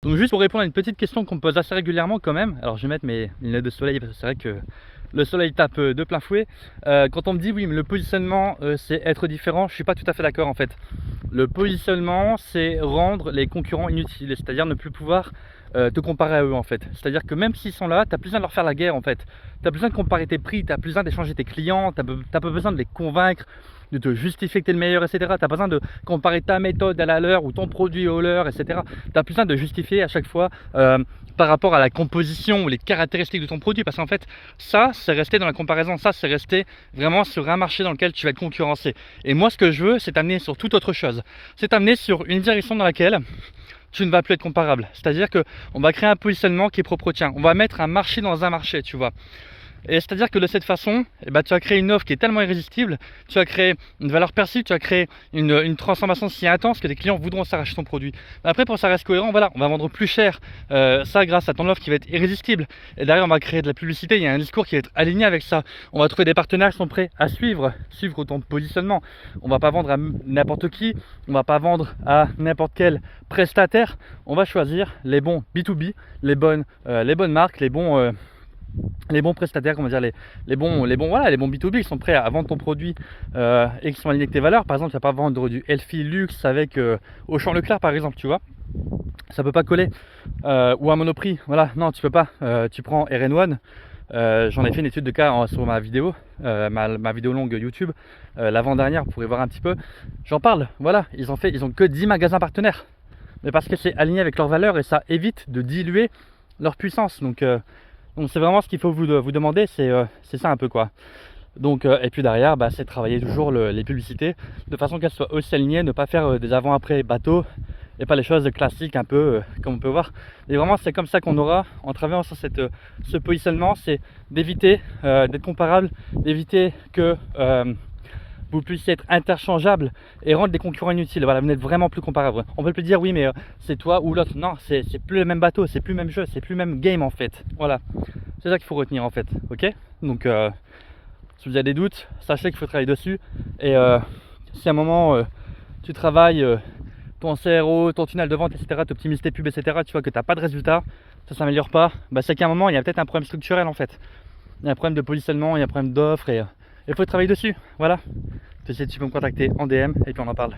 Donc juste pour répondre à une petite question qu'on me pose assez régulièrement quand même, alors je vais mettre mes lunettes de soleil parce que c'est vrai que le soleil tape de plein fouet. Quand on me dit oui mais le positionnement c'est être différent, je suis pas tout à fait d'accord en fait. Le positionnement c'est rendre les concurrents inutiles, c'est-à-dire ne plus pouvoir te comparer à eux en fait. C'est-à-dire que même s'ils sont là, tu n'as plus besoin de leur faire la guerre en fait. Tu as besoin de comparer tes prix, tu as plus besoin d'échanger tes clients, tu n'as pas besoin de les convaincre, de te justifier que tu es le meilleur, etc. Tu n'as pas besoin de comparer ta méthode à la leur ou ton produit au leur, etc. Tu n'as plus besoin de justifier à chaque fois par rapport à la composition ou les caractéristiques de ton produit, parce qu'en fait ça c'est rester dans la comparaison, ça c'est rester vraiment sur un marché dans lequel tu vas être concurrencé. Et moi ce que je veux c'est t'amener sur toute autre chose, c'est t'amener sur une direction dans laquelle tu ne vas plus être comparable. C'est-à-dire qu'on va créer un positionnement qui est propre au tien. On va mettre un marché dans un marché, tu vois. Et c'est-à-dire que de cette façon, tu vas créer une offre qui est tellement irrésistible, tu vas créer une valeur perçue, tu vas créer une transformation si intense que tes clients voudront s'arracher ton produit. Après, pour que ça reste cohérent, voilà, on va vendre plus cher, ça grâce à ton offre qui va être irrésistible. Et derrière, on va créer de la publicité, il y a un discours qui va être aligné avec ça. On va trouver des partenaires qui sont prêts à suivre ton positionnement. On va pas vendre à n'importe qui, on va pas vendre à n'importe quel prestataire. On va choisir les bons B2B, les bonnes marques, les bons prestataires, comment dire, les bons B2B qui sont prêts à vendre ton produit et qui sont alignés avec tes valeurs. Par exemple, tu vas pas vendre du Elfi luxe avec Auchan Leclerc par exemple, tu vois, ça peut pas coller, ou un Monoprix, voilà, non tu peux pas. Tu prends RN1, j'en ai fait une étude de cas sur ma vidéo, ma vidéo longue YouTube, l'avant-dernière, vous pourrez voir un petit peu, j'en parle, voilà, ils ont que 10 magasins partenaires, mais parce que c'est aligné avec leurs valeurs et ça évite de diluer leur puissance. Donc c'est vraiment ce qu'il faut vous demander, c'est ça un peu quoi. Donc et puis derrière c'est travailler toujours les publicités de façon qu'elles soient aussi alignées, ne pas faire des avant-après bateaux et pas les choses classiques un peu comme on peut voir. Et vraiment c'est comme ça qu'on aura, en travaillant sur ce positionnement, c'est d'éviter d'être comparable, d'éviter que vous puissiez être interchangeable et rendre des concurrents inutiles. Voilà, vous n'êtes vraiment plus comparable. On peut plus dire oui mais c'est toi ou l'autre. Non, c'est plus le même bateau, c'est plus le même jeu, c'est plus le même game en fait. Voilà, c'est ça qu'il faut retenir en fait. Ok, donc si vous avez des doutes, sachez qu'il faut travailler dessus. Et si à un moment tu travailles ton CRO, ton tunnel de vente, etc., tu optimises tes pubs, etc., tu vois que tu n'as pas de résultat, ça s'améliore pas, c'est qu'à un moment il y a peut-être un problème structurel en fait. Il y a un problème de positionnement, il y a un problème d'offre et il faut travailler dessus. Voilà. Si tu peux me contacter en DM et puis on en parle.